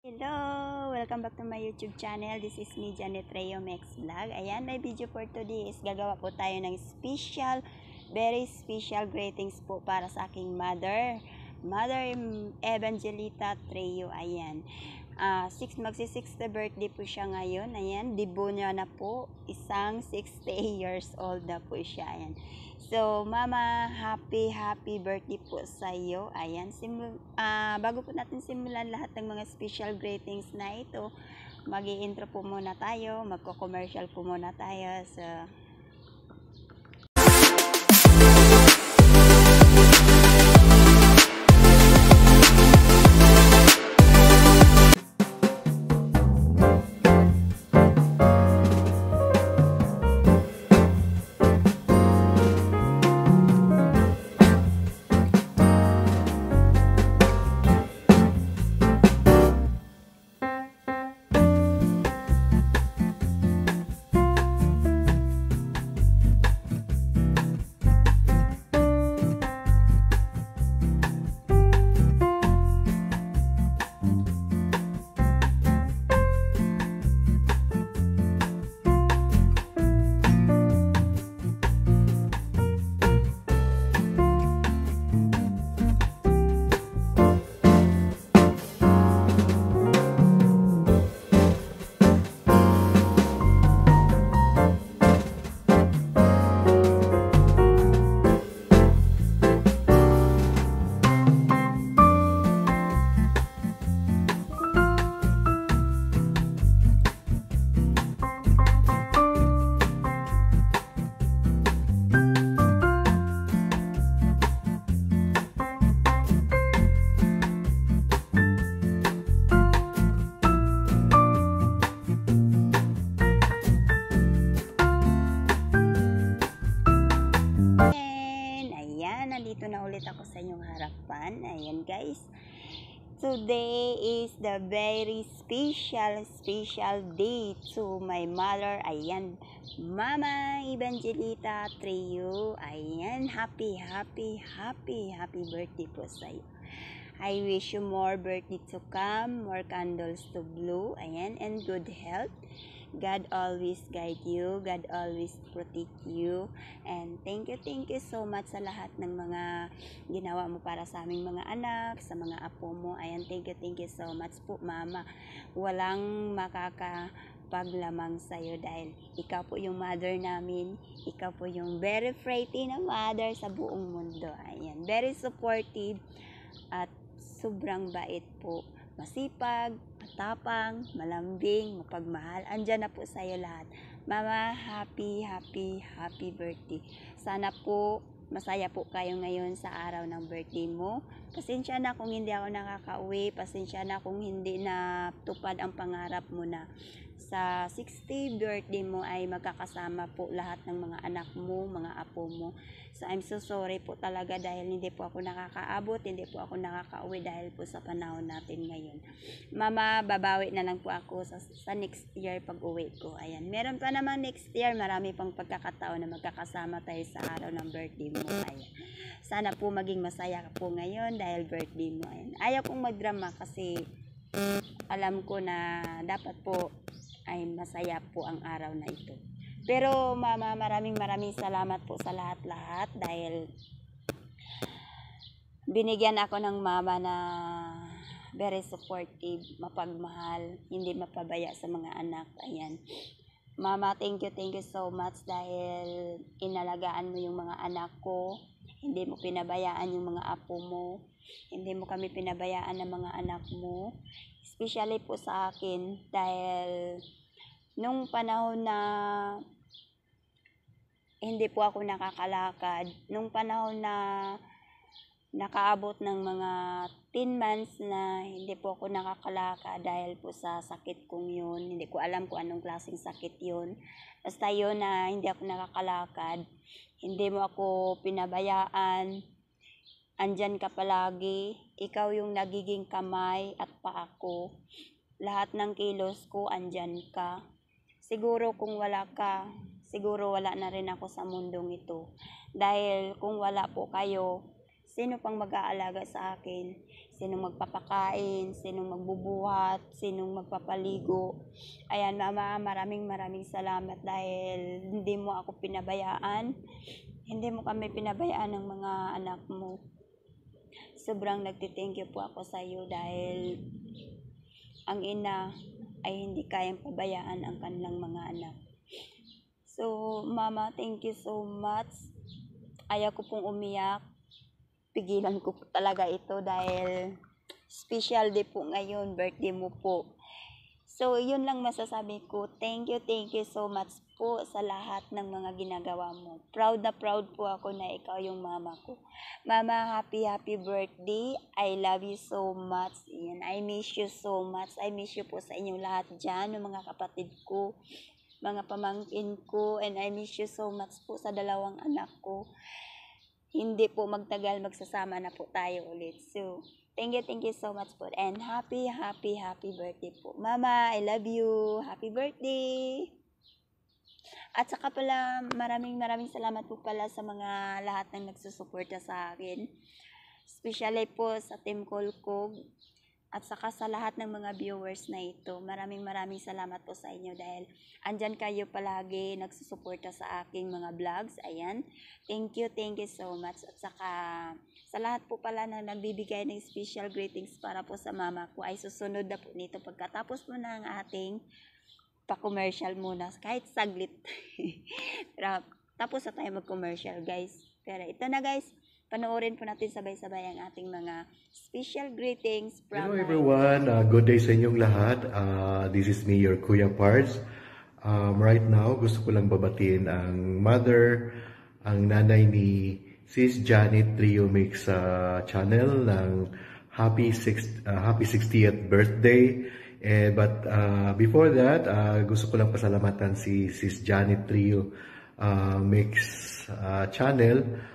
Hello! Welcome back to my YouTube channel. This is me, Janet Reo Mex Vlog. Ayan, my video for today is gagawa po tayo ng very special greetings po para sa aking mother. Mother Evangelita Treo. Ayan. Magsi-60th birthday po siya ngayon. Ayan, debut niya na po. Isang 60 years old na po siya. Ayan. So, Mama, happy birthday po sa iyo. Ayan, bago po natin simulan lahat ng mga special greetings na ito, mag-i-intro po muna tayo, magko-commercial po muna tayo. So, nandito na ulit ako sa inyong harapan. Ayan guys. Today is the very special day to my mother. Ayan, Mama Evangelita Treo. Ayan, happy birthday po sa iyo. I wish you more birthday to come, more candles to blow. Ayan, and good health. God always guide you, God always protect you, and thank you so much sa lahat ng mga ginawa mo para sa aming mga anak, sa mga apo mo. Ayan, thank you so much po, Mama. Walang makakapaglamang sa'yo dahil ikaw po yung mother namin, ikaw po yung very pretty na mother sa buong mundo. Ayan, very supportive at sobrang bait po. Masipag, matapang, malambing, mapagmahal. Andyan na po sa iyo lahat. Mama, happy birthday. Sana po masaya po kayo ngayon sa araw ng birthday mo. Pasensya na kung hindi ako nakakauwi. Pasensya na kung hindi na tupad ang pangarap mo na sa 60th birthday mo ay magkakasama po lahat ng mga anak mo, mga apo mo. So I'm so sorry po talaga dahil hindi po ako nakakaabot, hindi po ako nakakauwi dahil po sa panahon natin ngayon. Mama, babawi na lang po ako sa next year pag uwi ko. Ayan, meron pa namang next year, marami pang pagkakataon na magkakasama tayo sa araw ng birthday mo. Ayan. Sana po maging masaya ka po ngayon dahil birthday mo. Ayan. Ayaw kong magdrama kasi alam ko na dapat po ay masaya po ang araw na ito. Pero Mama, maraming salamat po sa lahat-lahat dahil binigyan ako ng mama na very supportive, mapagmahal, hindi mapabaya sa mga anak. Ayan. Mama, thank you so much dahil inalagaan mo yung mga anak ko. Hindi mo pinabayaan yung mga apo mo. Hindi mo kami pinabayaan ng mga anak mo. Especially po sa akin dahil nung panahon na hindi po ako nakakalakad, nung panahon na nakaabot ng mga 10 months na hindi po ako nakakalakad dahil po sa sakit kong yun. Hindi ko alam kung anong klaseng sakit yun. Basta yun na hindi ako nakakalakad. Hindi mo ako pinabayaan. Andyan ka palagi. Ikaw yung nagiging kamay at paa ko. Lahat ng kilos ko, andyan ka. Siguro kung wala ka, siguro wala na rin ako sa mundong ito. Dahil kung wala po kayo, sino pang mag-aalaga sa akin? sinong magpapakain, sinong magbubuhat, sinong magpapaligo. Ayan, Mama, maraming salamat dahil hindi mo ako pinabayaan. Hindi mo kami pinabayaan ng mga anak mo. Sobrang nagtithank you po ako sa iyo dahil ang ina ay hindi kayang pabayaan ang kanilang mga anak. So, Mama, thank you so much. Ayaw ko pong umiyak. Pigilan ko po talaga ito dahil special day po ngayon, birthday mo po. So, yun lang masasabi ko. Thank you so much po sa lahat ng mga ginagawa mo. Proud na proud po ako na ikaw yung mama ko. Mama, happy birthday. I love you so much. Yan, I miss you so much. I miss you po sa inyong lahat dyan, yung mga kapatid ko, mga pamangkin ko, and I miss you so much po sa dalawang anak ko. Hindi po magtagal, magsasama na po tayo ulit. So, thank you so much po. And happy birthday po. Mama, I love you. Happy birthday. At saka pala, maraming salamat po pala sa mga lahat ng nagsusuporta sa akin. Especially po sa Team Kolkog. At saka sa lahat ng mga viewers na ito, maraming salamat po sa inyo dahil andyan kayo palagi nagsusuporta sa aking mga vlogs. Ayan, thank you so much. At saka sa lahat po pala na nagbibigay ng special greetings para po sa mama ko ay susunod na po nito pagkatapos mo na ang ating pa-commercial muna, kahit saglit. Tapos na tayo mag-commercial, guys. Pero ito na, guys. Panoorin po natin sabay-sabay ang ating mga special greetings from... Hello everyone, good day sa inyong lahat. This is me, your Kuya Pards. Right now, gusto ko lang babatiin ang mother, ang nanay ni Sis Janet Trio Mix channel ng happy 60th birthday. But before that, gusto ko lang pasalamatan si Sis Janet Trio Mix channel.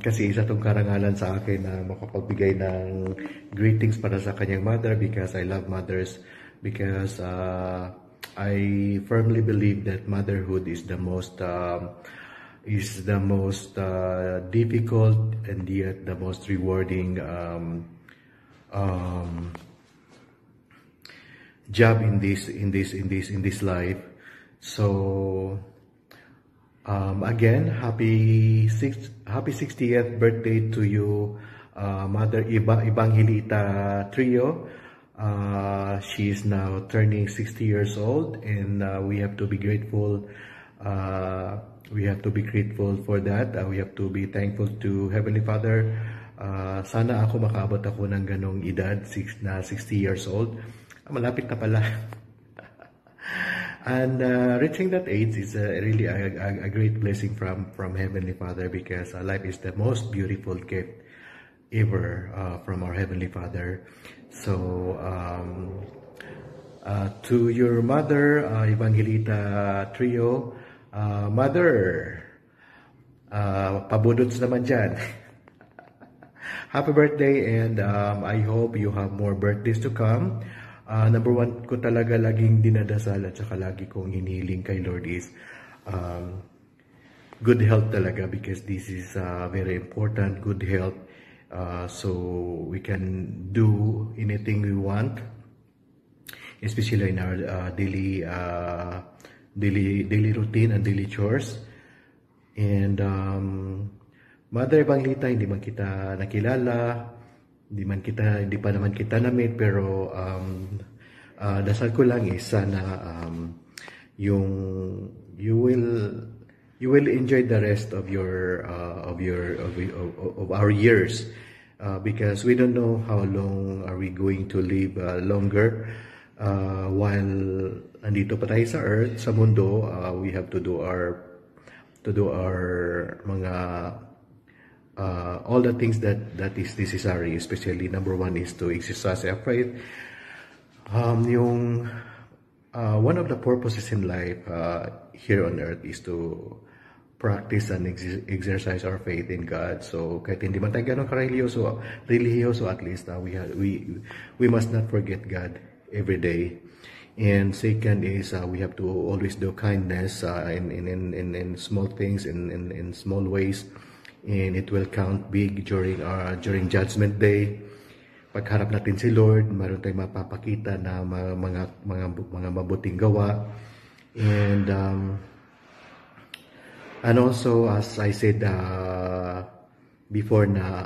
Kasi isa tong karangalan sa akin na makapagbigay ng greetings para sa kanyang mother because I love mothers, because I firmly believe that motherhood is the most difficult and yet the most rewarding job in this life. So again, happy 60th birthday to you, Mother Evangelita Trio. She is now turning 60 years old, and we have to be grateful. We have to be grateful for that. We have to be thankful to Heavenly Father. Sana ako makaabot ako ng ganong edad, 60 years old. Malapit na pala. And reaching that age is really a great blessing from Heavenly Father, because life is the most beautiful gift ever from our Heavenly Father. So to your mother, Evangelita Trio, mother, pabudots naman dyan. Happy birthday, and I hope you have more birthdays to come. Number one ko talaga laging dinadasal at saka lagi kong hinihiling kay Lord is good health talaga, because this is very important, good health, so we can do anything we want, especially in our daily routine and daily chores. And Mother Evangelita, hindi man kita nakilala, hindi pa naman kita na-meet, pero dasal ko lang is sana you will enjoy the rest of our years, because we don't know how long are we going to live longer while andito pa tayo sa earth, sa mundo. We have to do our mga all the things that is necessary, especially number one is to exercise our faith. One of the purposes in life here on earth is to practice and exercise our faith in God. So kahit hindi man tayo ganun ka-religyoso, at least we must not forget God every day. And second is we have to always do kindness in small things, in small ways. And it will count big during Judgment Day. pagharap natin si Lord, meron tayong mapapakita na mga mabuting gawa. And also, as I said before na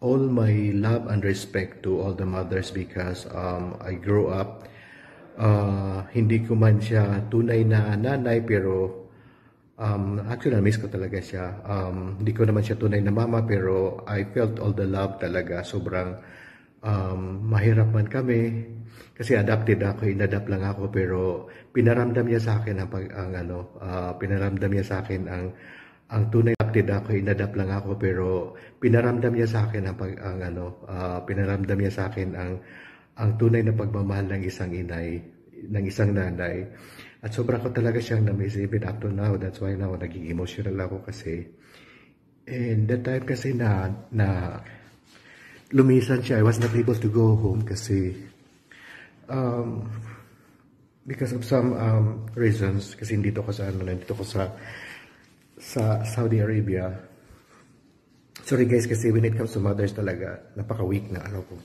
all my love and respect to all the mothers because I grew up, hindi ko man siya tunay na nanay pero actually, na-miss ko talaga siya. Hindi ko naman siya tunay na mama, pero I felt all the love talaga. Sobrang mahirap man kami. Kasi adopted ako, inadapt lang ako, pero pinaramdam niya sa akin pinaramdam niya sa akin ang tunay. Adopted ako, inadapt lang ako, pero pinaramdam niya sa akin pinaramdam niya sa akin ang tunay na pagmamahal ng isang inay, ng isang nanay. At sobra ko talaga siyang na-miss even up to now. That's why now naging emotional ako kasi. And that time kasi na lumisan siya, I was not able to go home kasi because of some reasons. Kasi nandito ko sa Saudi Arabia. Sorry guys, kasi when it comes to mothers talaga, napaka-weak na ko.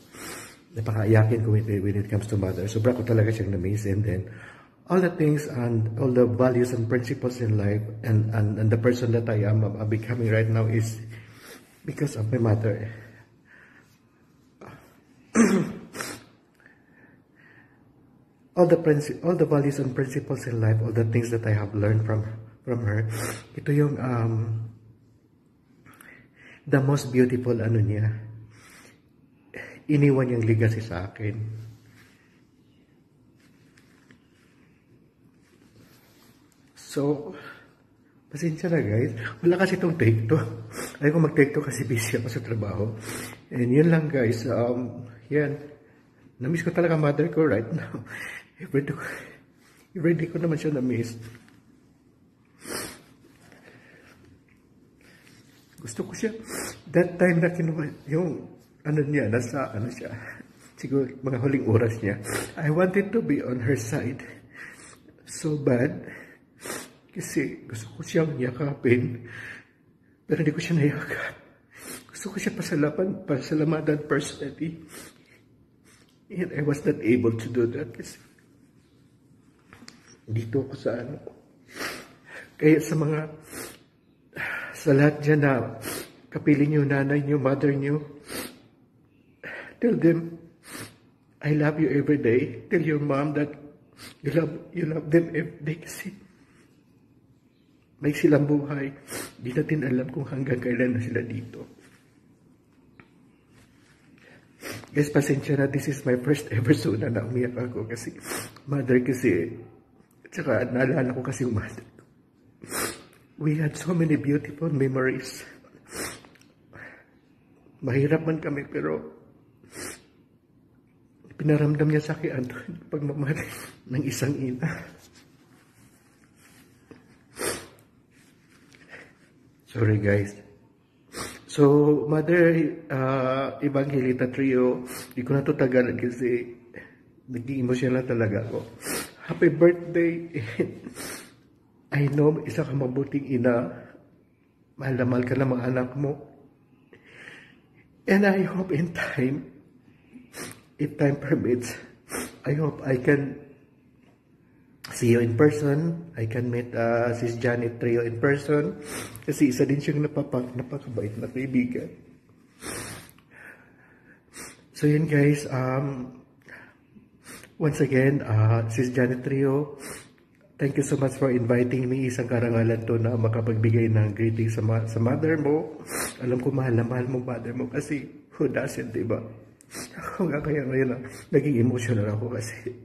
Napaka-iyakin ko when it comes to mothers. Sobra ko talaga siyang na-miss. And then, all the things and all the values and principles in life and the person that I am becoming right now is because of my mother. all the values and principles in life, all the things that I have learned from her, ito yung the most beautiful niya. Iniwan niyang legacy sa akin. So, pasensya na guys. Wala kasi itong take to. Ayaw ko mag-take to kasi busy ako sa trabaho. And yun lang guys. Yan. Na-miss ko talaga mother ko right now. Everyday ko naman siya na-miss. Gusto ko siya. That time na kinuha, yung niya, nasa siya. Siguro mga huling oras niya. I wanted to be on her side. So bad. Kasi gusto ko siyang yakapin, pero hindi ko siya nayakap. Gusto ko siya pasalamatan personally. And I was not able to do that kasi dito ako sa Kaya sa lahat dyan na kapiling niyo, nanay niyo, mother niyo, tell them, I love you every day. Tell your mom that you love them every day kasi may silang buhay. Di natin alam kung hanggang kailan na sila dito. Guys, pasensya na. This is my first ever na umiyak ako kasi mother kasi. Tsaka naalala ko kasi yung mother ko. We had so many beautiful memories. Mahirap man kami pero pinaramdam niya sa akin ang pagmamahal ng isang ina. Sorry guys. So, Mother Evangelita Trio, di ko na ito tagalan kasi naging emotional talaga ako. Happy birthday! I know, isa ka mabuting ina. Mahal na mahal ka ng mga anak mo. And I hope in time, if time permits, I hope I can see you in person. I can meet Sis Janet Trio in person. Kasi isa din siyang napakabait na kaibigan. So yun guys, once again, Sis Janet Trio, thank you so much for inviting me. Isang karangalan to na makapagbigay ng greeting sa mother mo. Alam ko mahal na mahal mo mother mo kasi who doesn't, diba? Ako nga kaya ngayon naging emotional ako kasi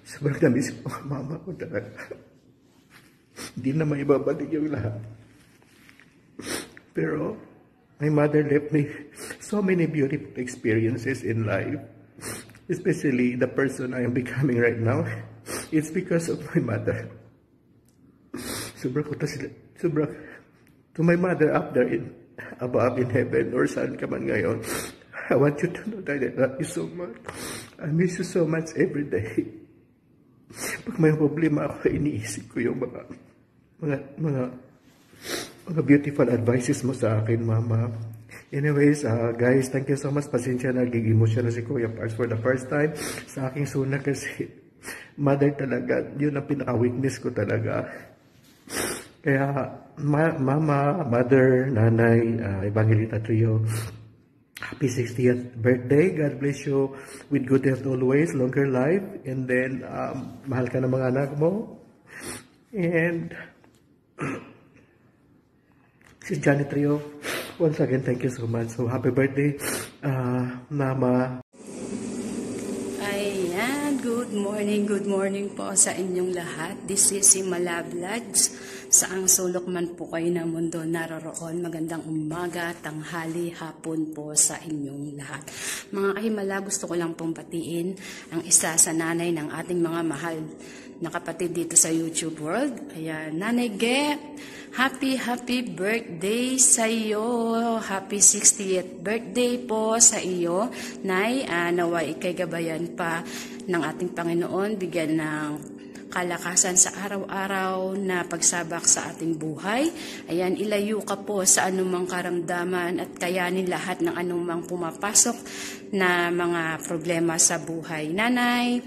sobrang na-miss ko mama ko talaga. Hindi na may babalik yung lahat. Pero my mother left me so many beautiful experiences in life. Especially the person I am becoming right now. It's because of my mother. To my mother up there above in heaven or saan ka man ngayon, I want you to know that I love you so much. I miss you so much every day. Pag may problema ako, iniisip ko yung mga beautiful advices mo sa akin, Mama. Anyways, guys, thank you so much. Pasensya na, gig-emotion na si Kuya Parts for the first time sa aking suna kasi mother talaga, yun ang pinaka-weakness ko talaga. Kaya, mama, mother, nanay, Evangelita Trio, happy 60th birthday. God bless you with good health always, longer life, and then, mahal ka ng mga anak mo. And, si Janet Trio, once again, thank you so much. So, happy birthday, Mama. Ayan, good morning po sa inyong lahat. This is Himala Vlogs. Saang sulok man po kayo ng mundo naroroon, magandang umaga, tanghali, hapon po sa inyong lahat. Mga kahimala, gusto ko lang pong batiin ang isa sa nanay ng ating mga mahal na kapatid dito sa YouTube world. Ayan, Nanay Ge, happy birthday sa iyo. Happy 60th birthday po sa iyo. Nay, naway ikay gabayan pa ng ating Panginoon, bigyan ng kalakasan sa araw-araw na pagsabak sa ating buhay. Ayan, ilayo ka po sa anumang karamdaman at kayanin lahat ng anumang pumapasok na mga problema sa buhay. Nanay,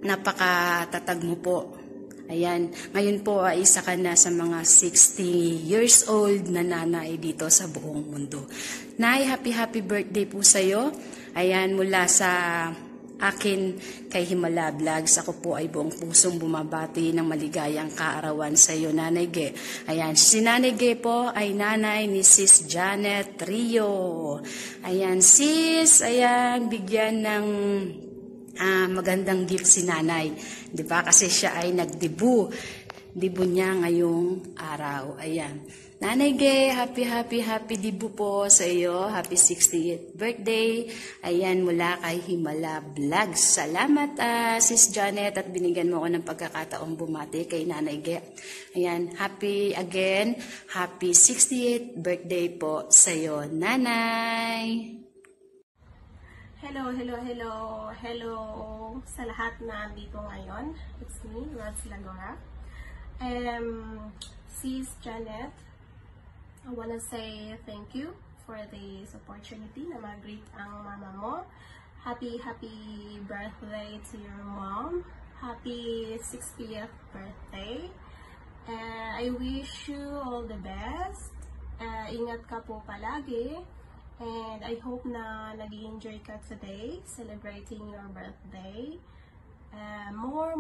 napakatatag mo po. Ayan, ngayon po ay isa ka na sa mga 60 years old na nanay dito sa buong mundo. Nay, happy birthday po sa iyo. Ayan, mula sa akin kay Himala Vlogs, ako po ay buong pusong bumabati ng maligayang kaarawan sa iyo, Nanay Ge. Ayan, si Nanay Ge po ay nanay ni Sis Janet Trio. Ayan, sis, ayan, bigyan ng magandang gift si nanay. Diba? Kasi siya ay nagdebu. Debu niya ngayong araw. Ayan. Nanay Ge, happy debut po sa iyo. Happy 60th birthday. Ayan, mula kay Himala Vlogs. Salamat, Sis Janet, at binigyan mo ako ng pagkakataong bumati kay Nanay Ge. Ayan, happy 60th birthday po sa iyo, Nanay. Hello sa lahat na andito ngayon. It's me, Rods Lagora. Sis Janet, I wanna say thank you for this opportunity na mag-greet ang mama mo. Happy birthday to your mom. Happy 60th birthday. I wish you all the best. Ingat ka po palagi. And I hope na nag-enjoy ka today celebrating your birthday. More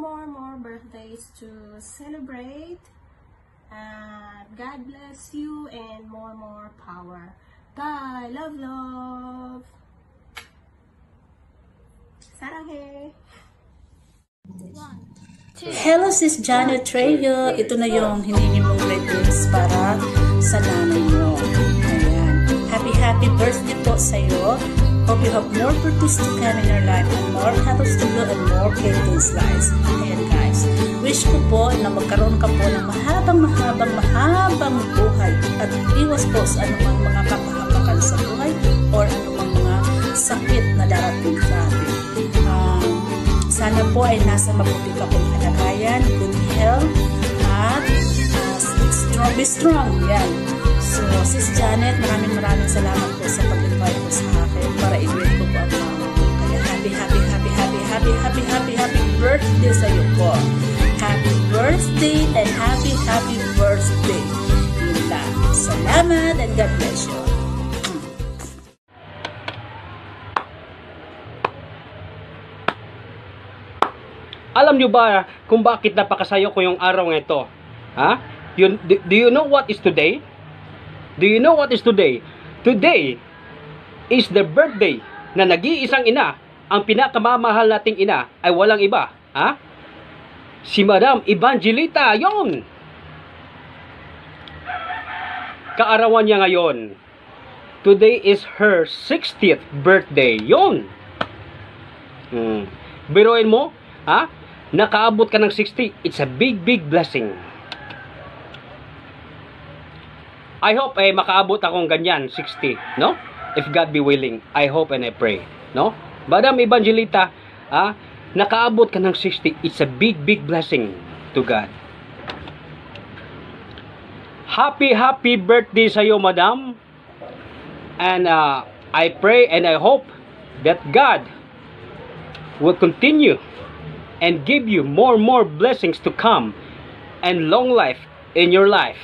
birthdays to celebrate. God bless you and more power. Bye. Love. Saranghe. Hello, Sis Janet Trio. Ito na yung hiningi mong greetings para sa nanay mo. Ayan. Happy birthday po sa iyo. Hope you have more birthdays to come in your life and more candles to blow and more candles lights. Ayan guys. Wish ko po na magkaroon ka po ng mahabang buhay at iwas po sa anumang mga kapahapakan sa buhay or anumang mga sakit na darating sa atin. Sana po ay nasa mabuti ka pong kalagayan, good health, at be strong. Yan. So, Sis Janet, maraming salamat po sa pag-invite po sa akin para i-greet ko po ang mama ko. Kaya happy birthday sa iyo po. Happy birthday and happy birthday. Yun lang. Salamat and God bless you. Alam nyo ba kung bakit napakasayo ko yung araw ng ito? Ha? Do you know what is today? Do you know what is today? Today is the birthday na nag-iisang ina. Ang pinakamamahal nating ina ay walang iba. Ha? Si Madam Evangelita, yon. Kaarawan niya ngayon. Today is her 60th birthday. Yon. Biruin mo, ha? Nakaabot ka ng 60. It's a big blessing. I hope makaabot akong ganyan, 60, no? If God be willing, I hope and I pray, no? Madam Evangelita, nakaabot ka ng 60. It's a big blessing to God. Happy birthday sa iyo, Madam. And I pray and I hope that God will continue and give you more and more blessings to come and long life in your life.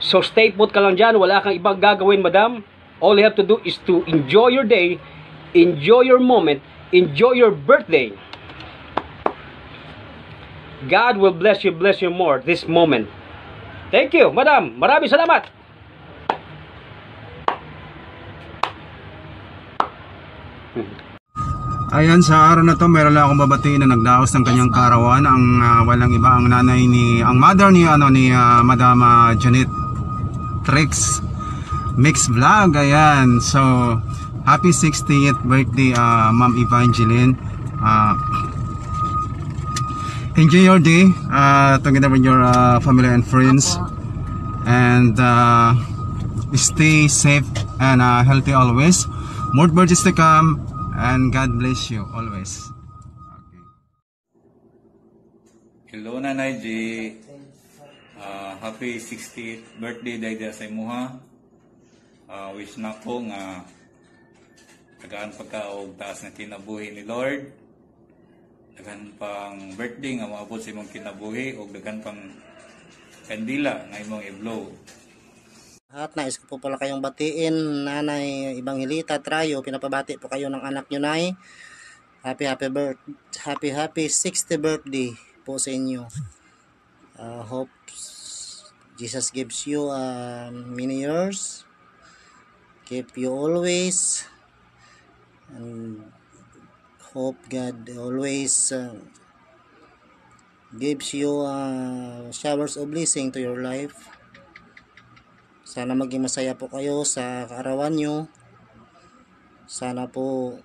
So stay put ka lang dyan. Wala kang ibang gagawin, madam. All you have to do is to enjoy your day, enjoy your moment, enjoy your birthday. God will bless you more this moment. Thank you, madam. Maraming salamat. Ayan, sa araw na to meron lang akong babatiin na nagdaos ng kanyang karawan. Ang walang iba ang mother ni Madam Janet Trix Mix Vlog. Ayan, so happy 60th birthday Ma'am Evangeline. Enjoy your day together with your family and friends, and stay safe and healthy always. More birthdays to come, and God bless you always. Okay. Hello Nanay G. Happy 60th birthday dahil sa imuha. Wish na ko nga tagaan pagka og taas na kinabuhi ni Lord. Dagan pang birthday nga maabot sa imong kinabuhi og dagan pang kandila nga imong i-blow. At nais ko po pala kayong batiin, Nanay Evangelita Trayo, pinapabati po kayo ng anak nyo, Nay. Happy 60th birthday po sa inyo. Hope Jesus gives you many years. Keep you always. And hope God always gives you showers of blessing to your life. Sana maging masaya po kayo sa kaarawan nyo. Sana po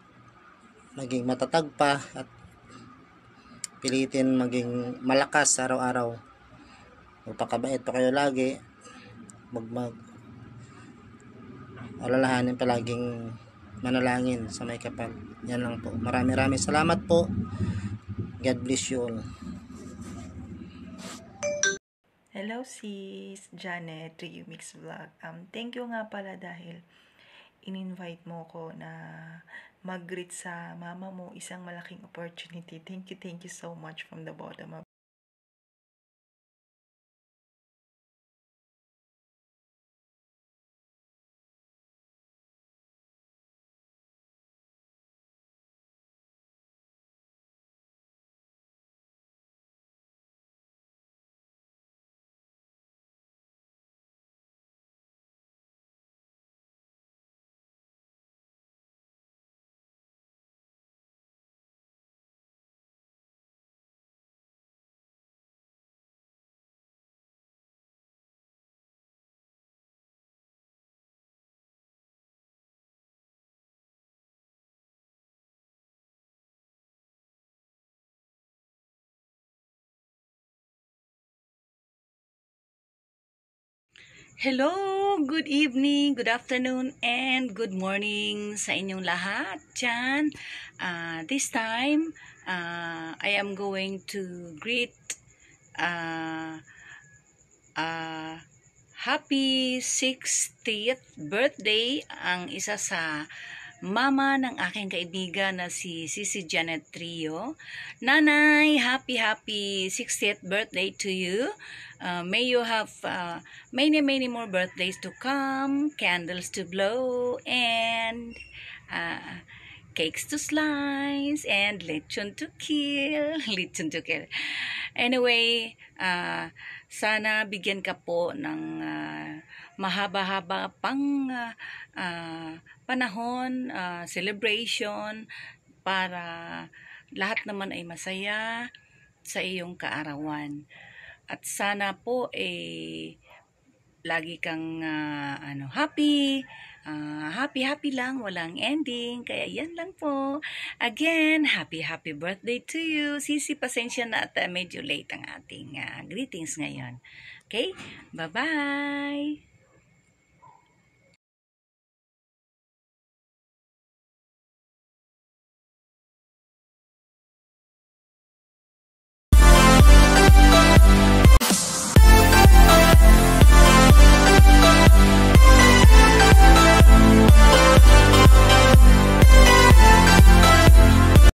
maging matatag pa at pilitin maging malakas araw-araw. Magpakabait pa kayo lagi. Alalahanin palaging manalangin sa may kapal. Yan lang po. Maraming salamat po. God bless you all. Hello sis, Janet, Rio Mix Vlog. Thank you nga pala dahil in-invite mo ko na mag-greet sa mama mo. Isang malaking opportunity. Thank you so much from the bottom of Hello, good evening, good afternoon, and good morning sa inyong lahat dyan. This time, I am going to greet happy 60th birthday ang isa sa mama ng aking kaibigan na si Janet Trio. Nanay, happy 60th birthday to you. May you have many more birthdays to come, candles to blow, and cakes to slice, and lechon to kill. Anyway, sana bigyan ka po ng mahaba-haba pang panahon, celebration, para lahat naman ay masaya sa iyong kaarawan. At sana po lagi kang happy lang, walang ending. Kaya yan lang po. Again, happy birthday to you. Sisi, pasensya na at medyo late ang ating greetings ngayon. Okay? Bye-bye!